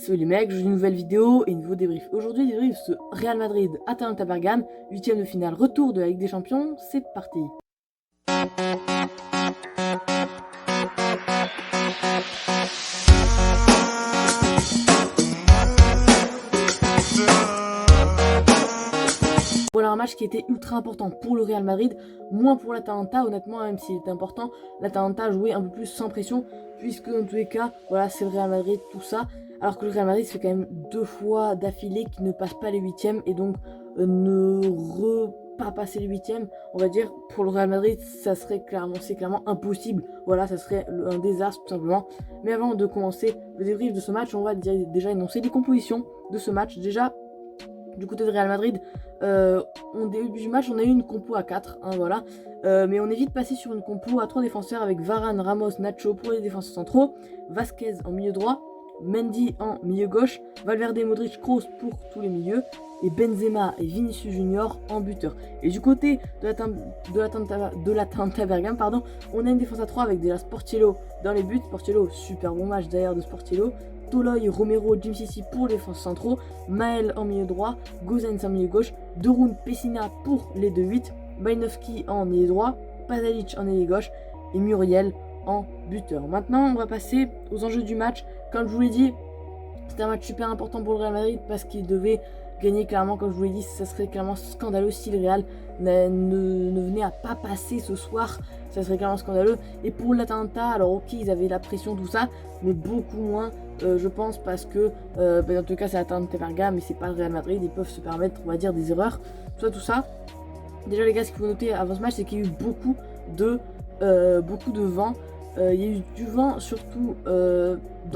Salut les mecs, j'ai une nouvelle vidéo et un nouveau débrief. Aujourd'hui, débrief ce Real Madrid Atalanta Bergame, 8ème de finale, retour de la Ligue des Champions, c'est parti. Voilà un match qui était ultra important pour le Real Madrid, moins pour l'Atalanta, honnêtement, même s'il était important, l'Atalanta jouait un peu plus sans pression, puisque dans tous les cas, voilà, c'est le Real Madrid, tout ça, alors que le Real Madrid, c'est quand même 2 fois d'affilée qui ne passe pas les huitièmes, et donc pas passer les huitièmes, on va dire, pour le Real Madrid, ça serait clairement, c'est clairement impossible, voilà, ça serait un désastre tout simplement. Mais avant de commencer le débrief de ce match, on va déjà énoncer les compositions de ce match. Déjà, du côté de Real Madrid, au début du match, on a eu une compo à 4, hein, voilà. Mais on est vite passé sur une compo à 3 défenseurs avec Varane, Ramos, Nacho pour les défenseurs centraux, Vasquez en milieu droit, Mendy en milieu gauche, Valverde, Modric, Kroos pour tous les milieux, et Benzema et Vinicius Junior en buteur. Et du côté de l'Atalanta Bergame, pardon, on a une défense à 3 avec déjà Sportiello dans les buts. Sportiello, super bon match d'ailleurs de Sportiello. Toloy, Romero, Jim Sissi pour les défenses centraux, Maël en milieu droit, Gozens en milieu gauche, Deroun, Pessina pour les 2-8, Bajnowski en milieu droit, Pasalic en milieu gauche et Muriel en buteur. Maintenant, on va passer aux enjeux du match. Comme je vous l'ai dit, c'était un match super important pour le Real Madrid parce qu'il devait gagner clairement. Comme je vous l'ai dit, ça serait clairement scandaleux si le Real ne venait à pas passer ce soir. Ça serait clairement scandaleux. Et pour l'Atalanta, alors ok, ils avaient la pression, tout ça, mais beaucoup moins, je pense, parce que dans tout cas, c'est l'Atalanta Bergame, mais c'est pas le Real Madrid. Ils peuvent se permettre, on va dire, des erreurs. Tout ça. Déjà, les gars, ce qu'il faut noter avant ce match, c'est qu'il y a eu beaucoup de vent. Il y a eu du vent, surtout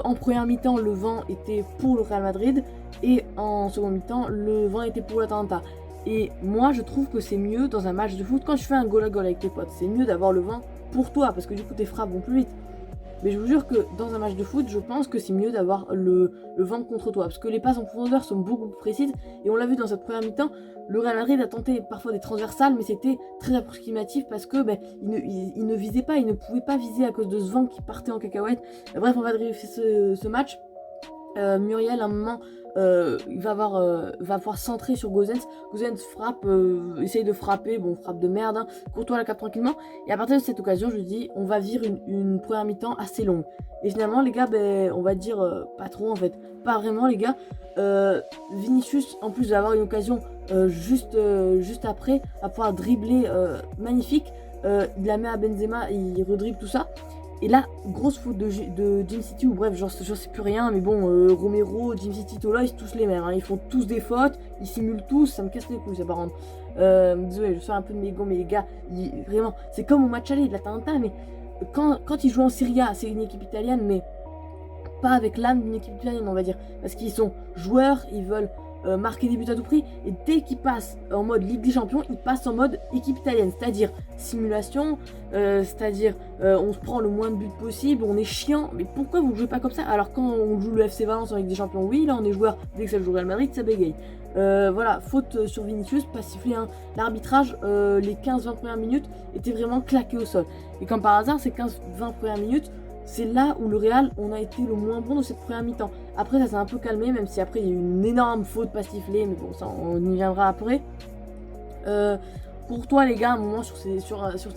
en première mi-temps, le vent était pour le Real Madrid et en seconde mi-temps, le vent était pour l'Atalanta. Et moi, je trouve que c'est mieux dans un match de foot, quand tu fais un goal à goal avec tes potes, c'est mieux d'avoir le vent pour toi parce que du coup, tes frappes vont plus vite. Mais je vous jure que dans un match de foot, je pense que c'est mieux d'avoir le vent contre toi. Parce que les passes en profondeur sont beaucoup plus précises. Et on l'a vu dans cette première mi-temps, le Real Madrid a tenté parfois des transversales, mais c'était très approximatif parce que il ne visait pas, il ne pouvait pas viser à cause de ce vent qui partait en cacahuète. Bref, on va vérifier ce match. Muriel, à un moment, il va pouvoir centrer sur Gozens. Gozens frappe, essaye de frapper, bon, frappe de merde, hein. Courtois la capte tranquillement. Et à partir de cette occasion, je dis, on va vivre une première mi-temps assez longue. Et finalement, les gars, on va dire pas trop en fait. Pas vraiment, les gars. Vinicius, en plus d'avoir une occasion juste après, va pouvoir dribbler magnifique. Il la met à Benzema, il redribble tout ça. Et là, grosse faute de Jim City, ou bref, j'en sais plus rien, mais bon, Romero, Jim City, Tola, ils sont tous les mêmes, hein. Ils font tous des fautes, ils simulent tous, ça me casse les couilles, ça par contre. Désolé, je sors un peu de mes gants, mais les gars, vraiment, c'est comme au match aller de l'Atalanta, mais quand ils jouent en Serie A, c'est une équipe italienne, mais pas avec l'âme d'une équipe italienne, on va dire. Parce qu'ils sont joueurs, ils veulent marquer des buts à tout prix, et dès qu'ils passent en mode Ligue des Champions, ils passent en mode équipe italienne, c'est-à-dire simulation, c'est-à-dire on se prend le moins de buts possible, on est chiant, mais pourquoi vous ne jouez pas comme ça? Alors quand on joue le FC Valence en Ligue des Champions, oui, là on est joueur, dès que ça joue Real Madrid, ça bégaye. Voilà, faute sur Vinicius, pas sifflé, hein. L'arbitrage, les 15-20 premières minutes étaient vraiment claqués au sol. Et comme par hasard, ces 15-20 premières minutes, c'est là où le Real, on a été le moins bon de cette première mi-temps. Après, ça s'est un peu calmé, même si après, il y a eu une énorme faute pas sifflée, mais bon, ça, on y viendra après. Pour toi, les gars, à un moment, sur ces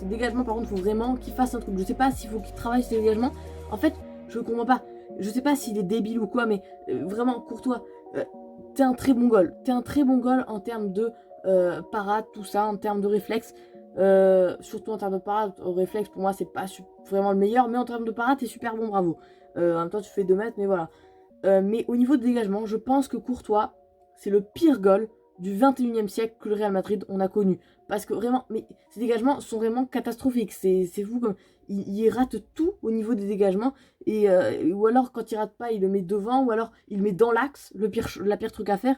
dégagements, par contre, il faut vraiment qu'il fasse un truc. Je sais pas s'il faut qu'il travaille sur ces dégagements. En fait, je comprends pas. Je sais pas s'il est débile ou quoi, mais vraiment, Courtois, t'es un très bon goal. T'es un très bon goal en termes de parade, tout ça, en termes de réflexe. Surtout en termes de parade, au réflexe pour moi c'est pas vraiment le meilleur, mais en termes de parade t'es super bon, bravo. En même temps tu fais 2 mètres, mais voilà. Mais au niveau de dégagement, je pense que Courtois, c'est le pire goal du 21e siècle que le Real Madrid on a connu. Parce que vraiment, mais ces dégagements sont vraiment catastrophiques. C'est fou comme. Il rate tout au niveau des dégagements. Ou alors quand il rate pas, il le met devant, ou alors il le met dans l'axe, la pire truc à faire.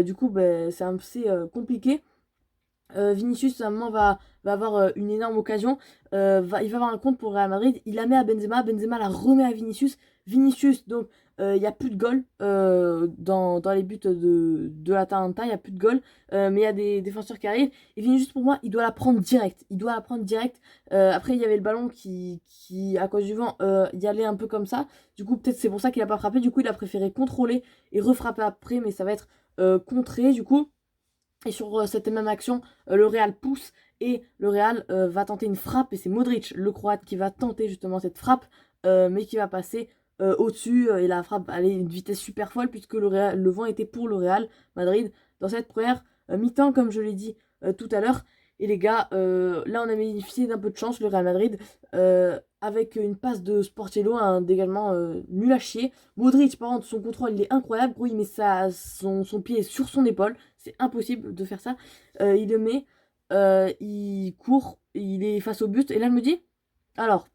Du coup, c'est assez compliqué. Vinicius à un moment va avoir une énorme occasion, il va avoir un compte pour Real Madrid, il la met à Benzema, Benzema la remet à Vinicius, Vinicius, donc il n'y a plus de goal dans les buts de l'Atalanta, il n'y a plus de goal, mais il y a des défenseurs qui arrivent. Et Vinicius, pour moi, il doit la prendre direct. Il doit la prendre direct. Après, il y avait le ballon qui à cause du vent, y allait un peu comme ça. Du coup, peut-être c'est pour ça qu'il n'a pas frappé. Du coup, il a préféré contrôler et refrapper après, mais ça va être contré, du coup. Et sur cette même action, le Real pousse et le Real va tenter une frappe. Et c'est Modric, le Croate, qui va tenter justement cette frappe, mais qui va passer au-dessus. Et la frappe allait à une vitesse super folle puisque le vent était pour le Real Madrid dans cette première mi-temps, comme je l'ai dit tout à l'heure. Et les gars, là on a bénéficié d'un peu de chance, le Real Madrid, avec une passe de Sportiello, un dégagement nul à chier. Modric, par contre, son contrôle il est incroyable. Gros, il met son pied sur son épaule. C'est impossible de faire ça. Il le met, il court, il est face au but. Et là, je me dis, alors,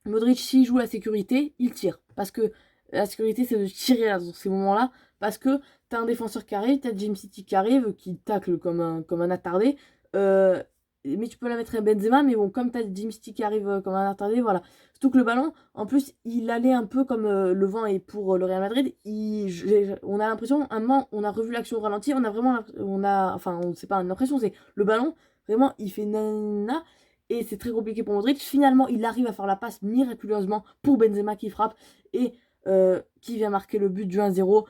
Modric, s'il joue la sécurité, il tire. Parce que la sécurité, c'est de tirer là, dans ces moments-là. Parce que t'as un défenseur qui arrive, t'as Jim City qui arrive, qui tacle comme un attardé. Euh, mais tu peux la mettre à Benzema, mais bon, comme t'as Jim City qui arrive comme un attardé, voilà. Surtout que le ballon, en plus, il allait un peu comme le vent est pour le Real Madrid. On a l'impression, à un moment, on a revu l'action au ralenti, on a vraiment, enfin, c'est pas une impression, c'est le ballon, vraiment, il fait nanana. Et c'est très compliqué pour Modric. Finalement, il arrive à faire la passe miraculeusement pour Benzema qui frappe et qui vient marquer le but du 1-0.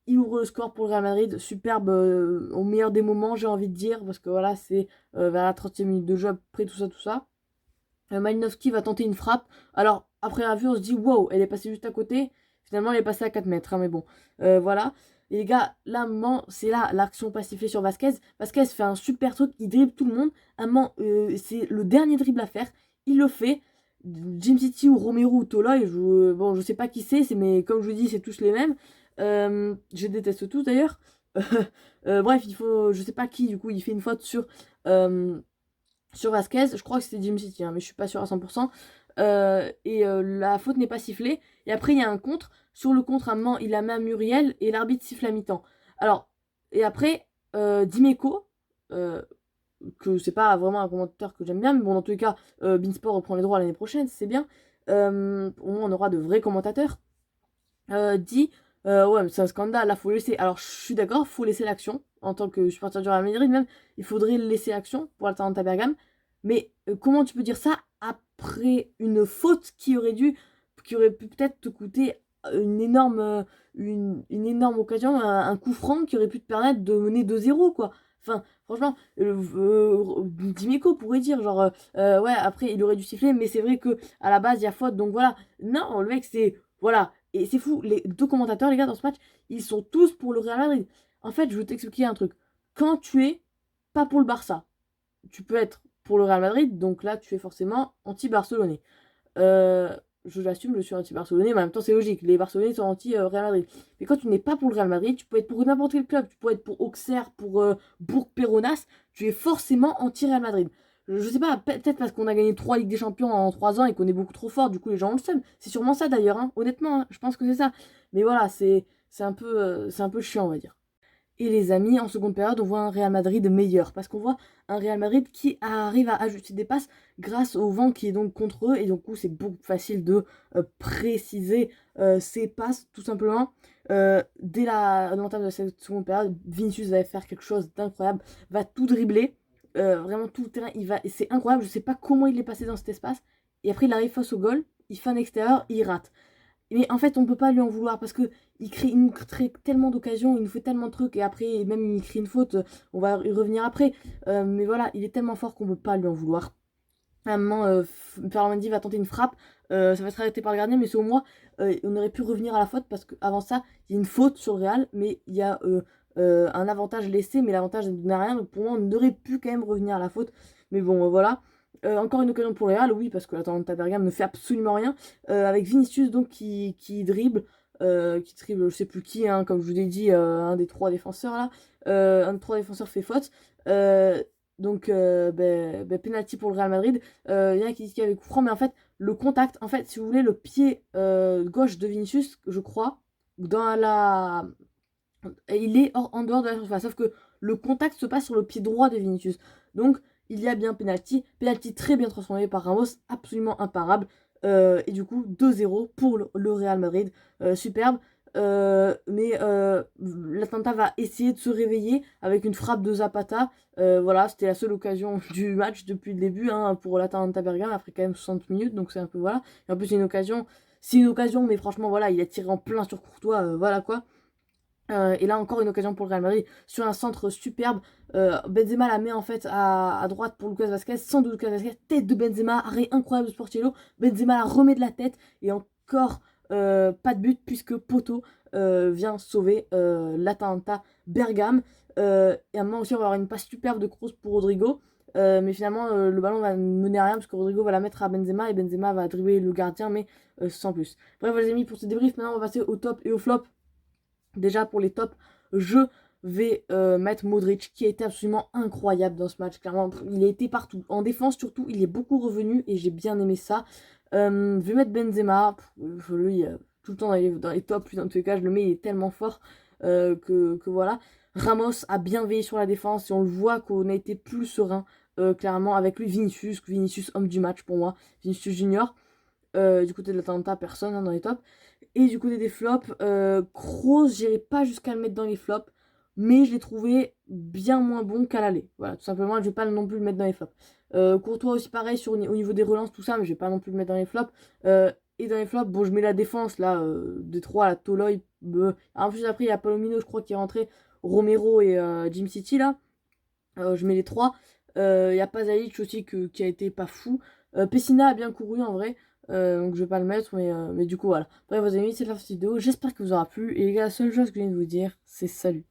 Il ouvre le score pour le Real Madrid. Superbe au meilleur des moments, j'ai envie de dire. Parce que voilà, c'est vers la 30e minute de jeu, après tout ça, tout ça. Malinowski va tenter une frappe. Alors, après la vue, on se dit, wow, elle est passée juste à côté. Finalement, elle est passée à 4 mètres. Hein, mais bon, voilà. Et les gars, là, c'est là l'action pas sifflée sur Vasquez. Vasquez fait un super truc, il dribble tout le monde. À un moment, c'est le dernier dribble à faire. Il le fait. Jim City ou Romero ou Toloy, bon, je sais pas qui c'est, mais comme je vous dis, c'est tous les mêmes. Je déteste tous d'ailleurs. Bref, je sais pas qui, du coup, il fait une faute sur Vasquez. Je crois que c'était Jim City, hein, mais je suis pas sûre à 100%. La faute n'est pas sifflée. Et après, il y a un contre. Sur le contre, à un moment, il la met à Muriel et l'arbitre siffle à mi-temps. Alors, et après, Dimeco, que c'est pas vraiment un commentateur que j'aime bien, mais bon, dans tous les cas, Beansport reprend les droits l'année prochaine, c'est bien. Au moins, on aura de vrais commentateurs. Dit ouais, mais c'est un scandale, là, faut laisser. Alors, je suis d'accord, faut laisser l'action. En tant que supporter du Real Madrid, même, il faudrait laisser l'action pour l'Atalanta Bergame. Mais comment tu peux dire ça après une faute qui aurait pu peut-être te coûter une énorme occasion, un coup franc qui aurait pu te permettre de mener 2-0, quoi. Enfin, franchement, Dimeco pourrait dire, genre, ouais, après, il aurait dû siffler, mais c'est vrai que à la base, il y a faute, donc voilà. Non, le mec, c'est. Voilà. Et c'est fou, les deux commentateurs, les gars, dans ce match, ils sont tous pour le Real Madrid. En fait, je veux t'expliquer un truc. Quand tu es pas pour le Barça, tu peux être pour le Real Madrid, donc là, tu es forcément anti-barcelonais. Je l'assume, je suis anti-barcelonais, mais en même temps, c'est logique. Les Barcelonais sont anti-Real Madrid. Mais quand tu n'es pas pour le Real Madrid, tu peux être pour n'importe quel club. Tu peux être pour Auxerre, pour Bourg-Péronas. Tu es forcément anti-Real Madrid. Je sais pas, peut-être parce qu'on a gagné 3 Ligues des Champions en 3 ans et qu'on est beaucoup trop fort, du coup les gens ont le seum. C'est sûrement ça d'ailleurs, hein. Honnêtement, hein, je pense que c'est ça. Mais voilà, c'est un peu chiant, on va dire. Et les amis, en seconde période, on voit un Real Madrid meilleur. Parce qu'on voit un Real Madrid qui arrive à ajuster des passes grâce au vent qui est donc contre eux. Et du coup, c'est beaucoup plus facile de préciser ses passes, tout simplement. Dès l'entame de cette seconde période, Vinicius va faire quelque chose d'incroyable. Va tout dribbler. Vraiment tout le terrain. C'est incroyable. Je sais pas comment il est passé dans cet espace. Et après, il arrive face au goal. Il fait un extérieur. Il rate. Mais en fait, on peut pas lui en vouloir parce que il nous crée tellement d'occasions, il nous fait tellement de trucs et après, même il crée une faute, on va y revenir après. Mais voilà, il est tellement fort qu'on peut pas lui en vouloir. À un moment, Ferland Mendy va tenter une frappe, ça va être arrêté par le gardien, mais selon moi, on aurait pu revenir à la faute parce qu'avant ça, il y a une faute sur le Real, mais il y a un avantage laissé, mais l'avantage n'a rien. Donc pour moi, on aurait pu quand même revenir à la faute. Mais bon, voilà. Encore une occasion pour le Real, oui, parce que l'Atalanta Bergame ne fait absolument rien. Avec Vinicius donc qui dribble, je sais plus qui, hein, comme je vous l'ai dit, un des trois défenseurs là. Un des trois défenseurs fait faute. Penalty pour le Real Madrid. Il y en a qui disent qu'il y avait coup franc, mais en fait, le contact, en fait, si vous voulez, le pied gauche de Vinicius, je crois, dans la. Il est en dehors de la surface, sauf que le contact se passe sur le pied droit de Vinicius. Donc, il y a bien penalty. Penalty très bien transformé par Ramos, absolument imparable. Et du coup, 2-0 pour le Real Madrid. Superbe. Mais l'Atalanta va essayer de se réveiller avec une frappe de Zapata. Voilà, c'était la seule occasion du match depuis le début hein, pour l'Atalanta Bergame, après quand même 60 minutes, donc c'est un peu voilà. Et en plus, c'est une occasion, mais franchement, voilà, il a tiré en plein sur Courtois, voilà quoi. Et là encore une occasion pour le Real Madrid sur un centre superbe. Benzema la met en fait à droite pour Lucas Vazquez, sans de Lucas Vazquez, tête de Benzema, arrêt incroyable de Sportiello. Benzema la remet de la tête et encore pas de but puisque Poto vient sauver l'Atalanta Bergame. Et à un moment aussi on va avoir une passe superbe de Kroos pour Rodrigo. Mais finalement le ballon va mener à rien parce que Rodrigo va la mettre à Benzema et Benzema va dribbler le gardien mais sans plus. Bref les amis pour ce débrief maintenant on va passer au top et au flop. Déjà pour les tops, je vais mettre Modric qui a été absolument incroyable dans ce match. Clairement, il a été partout. En défense surtout, il est beaucoup revenu et j'ai bien aimé ça. Je vais mettre Benzema. Lui, tout le temps dans les tops, lui, dans tous les cas, je le mets, il est tellement fort que voilà. Ramos a bien veillé sur la défense et on le voit qu'on a été plus serein. Clairement, avec lui, Vinicius, homme du match pour moi. Vinicius Junior. Du côté de l'Atalanta, personne hein, dans les tops. Et du côté des flops, Kroos, j'irai pas jusqu'à le mettre dans les flops, mais je l'ai trouvé bien moins bon qu'à l'aller. Voilà, tout simplement, je vais pas non plus le mettre dans les flops. Courtois aussi pareil au niveau des relances, tout ça, mais je vais pas non plus le mettre dans les flops. Et dans les flops, bon, je mets la défense là, des trois, la Toloy. En plus, après, il y a Palomino, je crois, qui est rentré, Romero et Jim City là. Je mets les trois. Il y a Pasalic aussi qui a été pas fou. Pessina a bien couru en vrai. Donc je vais pas le mettre, mais du coup voilà. Bref, vos amis, c'est la vidéo. J'espère que vous aura plu. Et les gars, la seule chose que je viens de vous dire, c'est salut.